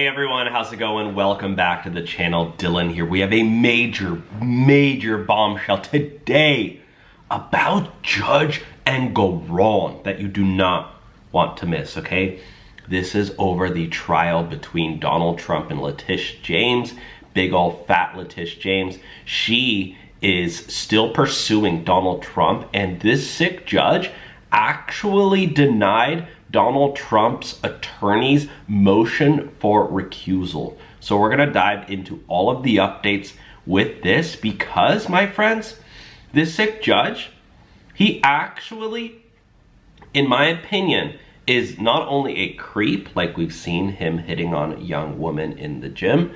Hey everyone, how's it going? Welcome back to the channel. Dylan here. We have a major bombshell today about Judge Engoron that you do not want to miss, okay? This is over the trial between Donald Trump and Letitia James, big old fat Letitia James. She is still pursuing Donald Trump, and this sick judge actually denied Donald Trump's attorney's motion for recusal. So we're gonna dive into all of the updates with this because, my friends, this sick judge, he actually, in my opinion, is not only a creep, like we've seen him hitting on a young woman in the gym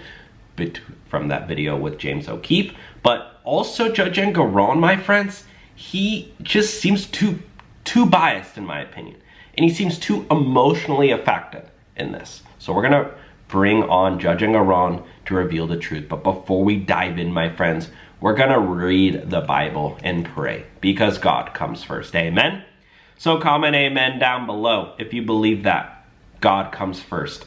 from that video with James O'Keefe, but also Judge Engoron, my friends, he just seems too biased in my opinion. And he seems too emotionally affected in this. So we're gonna bring on Judge Engoron to reveal the truth. But before we dive in, my friends, we're gonna read the Bible and pray because God comes first, amen? So comment amen down below if you believe that God comes first.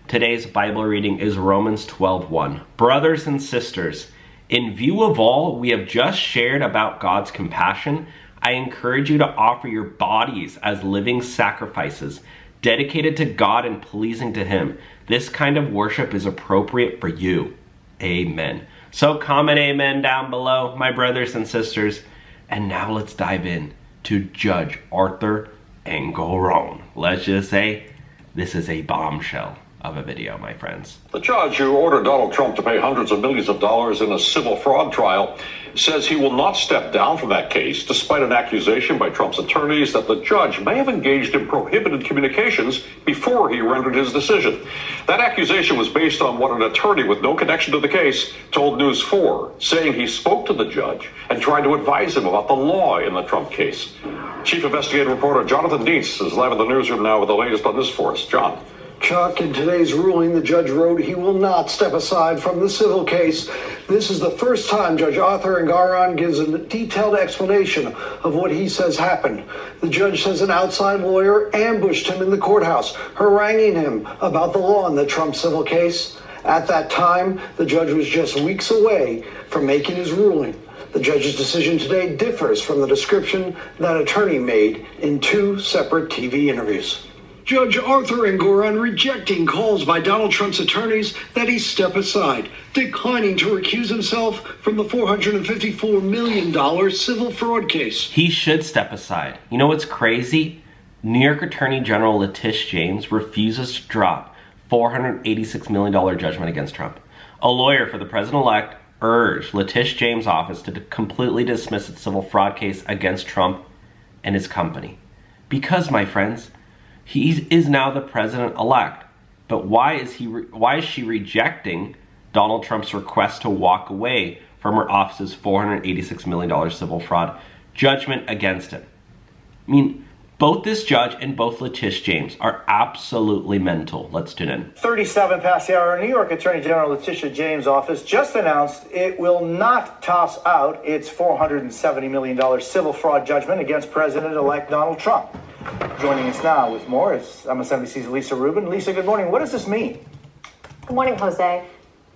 Today's Bible reading is Romans 12:1. Brothers and sisters, in view of all we have just shared about God's compassion, I encourage you to offer your bodies as living sacrifices, dedicated to God and pleasing to Him. This kind of worship is appropriate for you. Amen. So comment amen down below, my brothers and sisters. And now let's dive in to Judge Arthur Engoron. Let's just say this is a bombshell of a video, my friends. The judge who ordered Donald Trump to pay hundreds of millions of dollars in a civil fraud trial says he will not step down from that case, despite an accusation by Trump's attorneys that the judge may have engaged in prohibited communications before he rendered his decision. That accusation was based on what an attorney with no connection to the case told News 4, saying he spoke to the judge and tried to advise him about the law in the Trump case. Chief investigative reporter Jonathan Dietz is live in the newsroom now with the latest on this for us. John. Chuck, in today's ruling, the judge wrote he will not step aside from the civil case. This is the first time Judge Arthur Engoron gives a detailed explanation of what he says happened. The judge says an outside lawyer ambushed him in the courthouse, haranguing him about the law in the Trump civil case. At that time, the judge was just weeks away from making his ruling. The judge's decision today differs from the description that attorney made in two separate TV interviews. Judge Arthur Engoron rejecting calls by Donald Trump's attorneys that he step aside, declining to recuse himself from the $454 million civil fraud case. He should step aside. You know what's crazy? New York Attorney General Letitia James refuses to drop $486 million judgment against Trump. A lawyer for the president-elect urged Letitia James' office to completely dismiss its civil fraud case against Trump and his company. Because, my friends, he is now the president-elect. But why is she rejecting Donald Trump's request to walk away from her office's $486 million civil fraud judgment against him? I mean, both this judge and both Letitia James are absolutely mental. Let's tune in. 37 past the hour. New York Attorney General Letitia James' office just announced it will not toss out its $470 million civil fraud judgment against President-elect Donald Trump. Joining us now with more is MSNBC's Lisa Rubin. Lisa, good morning. What does this mean? Good morning, Jose.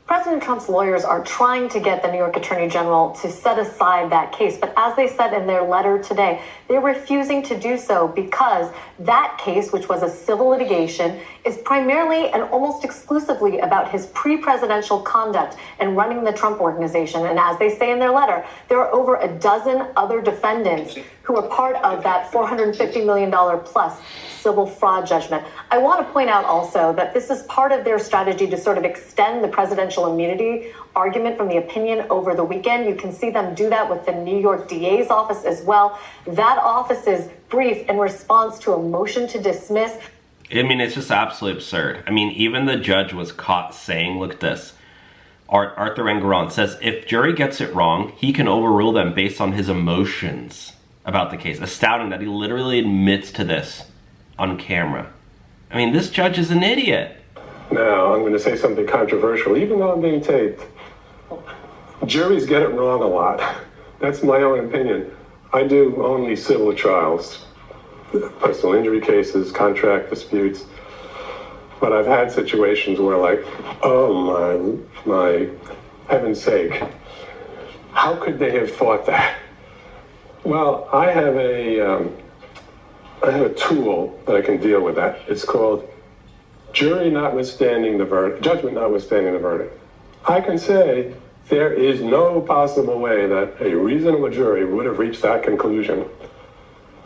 President Trump's lawyers are trying to get the New York Attorney General to set aside that case. But as they said in their letter today, they're refusing to do so because that case, which was a civil litigation, is primarily and almost exclusively about his pre-presidential conduct and running the Trump organization. And as they say in their letter, there are over a dozen other defendants who are part of that $450 million plus civil fraud judgment. I want to point out also that this is part of their strategy to sort of extend the presidential immunity argument from the opinion over the weekend. You can see them do that with the New York DA's office as well. That office's brief in response to a motion to dismiss. I mean, it's just absolutely absurd. I mean, even the judge was caught saying, look at this. Arthur Engoron says if jury gets it wrong, he can overrule them based on his emotions about the case. Astounding that he literally admits to this on camera. I mean, this judge is an idiot. Now, I'm going to say something controversial, even though I'm being taped. Juries get it wrong a lot. That's my own opinion. I do only civil trials, personal injury cases, contract disputes. But I've had situations where, like, oh my heaven's sake, how could they have thought that? Well, I have a tool that I can deal with that. It's called judgment notwithstanding the verdict. I can say there is no possible way that a reasonable jury would have reached that conclusion.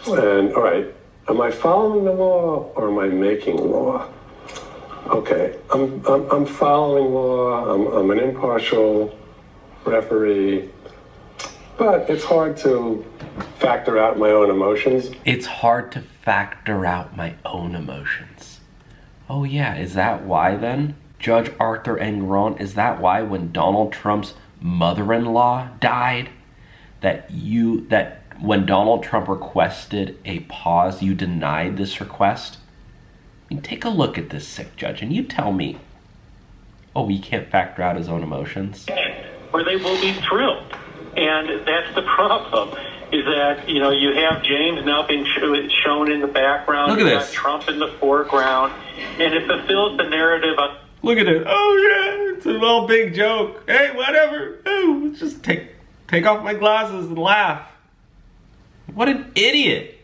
And all right, am I following the law or am I making law? Okay, I'm following law. I'm an impartial referee, but it's hard to factor out my own emotions. It's hard to factor out my own emotions. Oh yeah, is that why then? Judge Arthur Engoron, is that why when Donald Trump's mother-in-law died, that when Donald Trump requested a pause, you denied this request? I mean, take a look at this sick judge and you tell me, oh, he can't factor out his own emotions? Where they will be thrilled. And that's the problem, is that, you know, you have James now being shown in the background. Look at this. Trump in the foreground. And it fulfills the narrative of... Look at it. Oh yeah, it's an all big joke. Hey, whatever. Oh, let's just take off my glasses and laugh. What an idiot.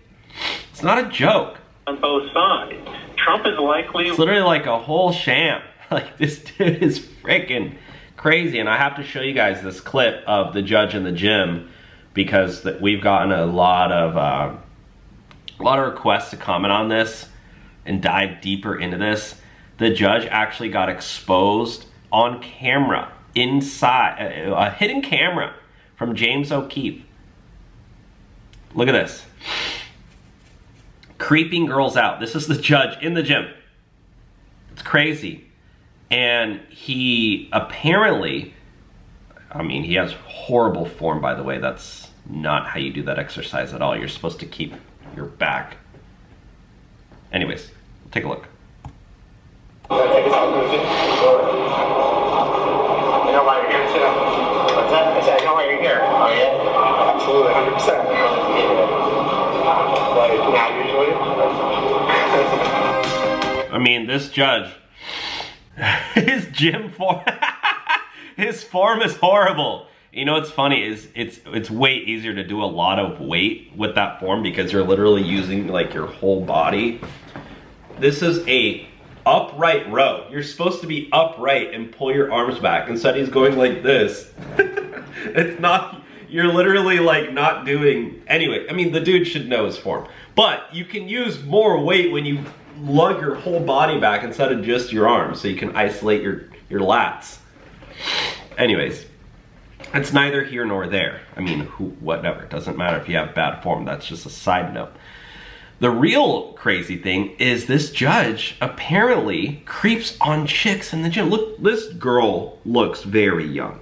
It's not a joke. On both sides. Trump is likely... It's literally like a whole sham. Like, this dude is freaking crazy. And I have to show you guys this clip of the judge in the gym because we've gotten a lot of requests to comment on this and dive deeper into this. The judge actually got exposed on camera, inside, a hidden camera from James O'Keefe. Look at this. Creeping girls out. This is the judge in the gym. It's crazy. And he apparently, I mean, he has horrible form, by the way. That's not how you do that exercise at all. You're supposed to keep your back. Anyways, take a look. You know why you're here too? What's that? I said, I know why you're here. Oh yeah? Absolutely, 100%. Like, not usually. I mean, this judge, his gym form, his form is horrible. You know what's funny is it's way easier to do a lot of weight with that form because you're literally using like your whole body. This is a upright row. You're supposed to be upright and pull your arms back. Instead he's going like this. It's not, you're literally like not doing, anyway, I mean the dude should know his form. But you can use more weight when you lug your whole body back instead of just your arms so you can isolate your lats. Anyways, it's neither here nor there. I mean, whatever, it doesn't matter if you have bad form, that's just a side note. The real crazy thing is this judge apparently creeps on chicks in the gym. Look, this girl looks very young.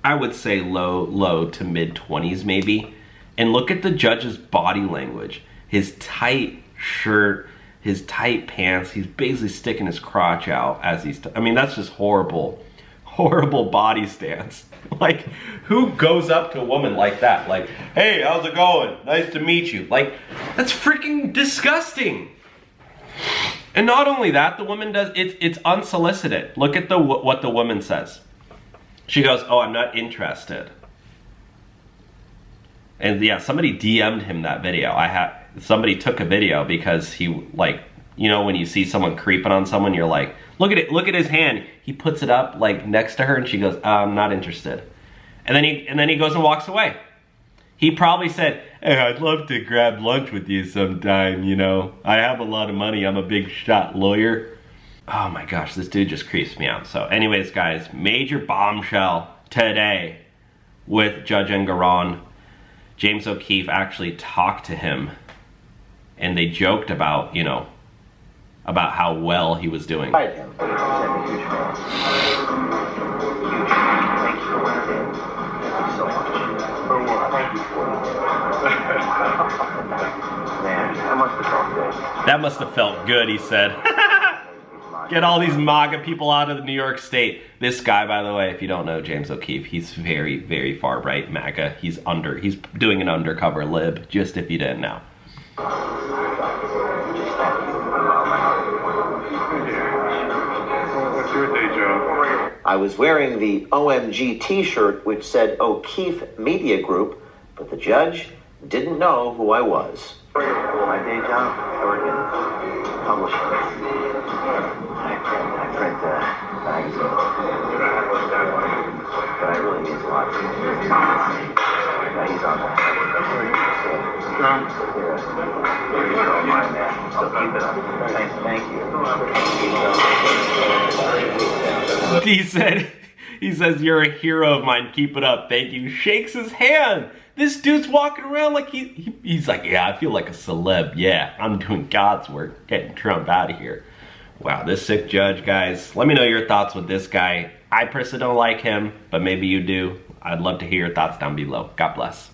I would say low to mid 20s maybe. And look at the judge's body language. His tight shirt, his tight pants. He's basically sticking his crotch out as he's, I mean, that's just horrible body stance. Like, who goes up to a woman like that? Like, hey, how's it going? Nice to meet you. Like, that's freaking disgusting. And not only that, the woman does, it's unsolicited. Look at what the woman says. She goes, oh, I'm not interested. And yeah, somebody DM'd him that video. Somebody took a video because he, like, you know, when you see someone creeping on someone, you're like, look at it, look at his hand. He puts it up like next to her and she goes, I'm not interested. And then he goes and walks away. He probably said, hey, I'd love to grab lunch with you sometime, you know. I have a lot of money, I'm a big shot lawyer. Oh my gosh, this dude just creeps me out. So anyways, guys, major bombshell today with Judge Engoron. James O'Keefe actually talked to him and they joked about, you know, about how well he was doing. Thank you for so much. For what? Thank you for it. Man, that must have felt good. That must have felt good, he said. Get all these MAGA people out of New York State. This guy, by the way, if you don't know James O'Keefe, he's very, very far right MAGA. He's doing an undercover lib, just if you didn't know. I was wearing the OMG t-shirt which said O'Keefe Media Group, but the judge didn't know who I was. My day job, I work in publishing. I print magazines. But I really means a lot to me. Now he's on that. So keep it up. Thank you. He says, you're a hero of mine, keep it up, thank you. Shakes his hand. This dude's walking around like he's like, yeah, I feel like a celeb. Yeah, I'm doing God's work, getting Trump out of here. Wow, this sick judge, guys. Let me know your thoughts with this guy. I personally don't like him, but maybe you do. I'd love to hear your thoughts down below. God bless.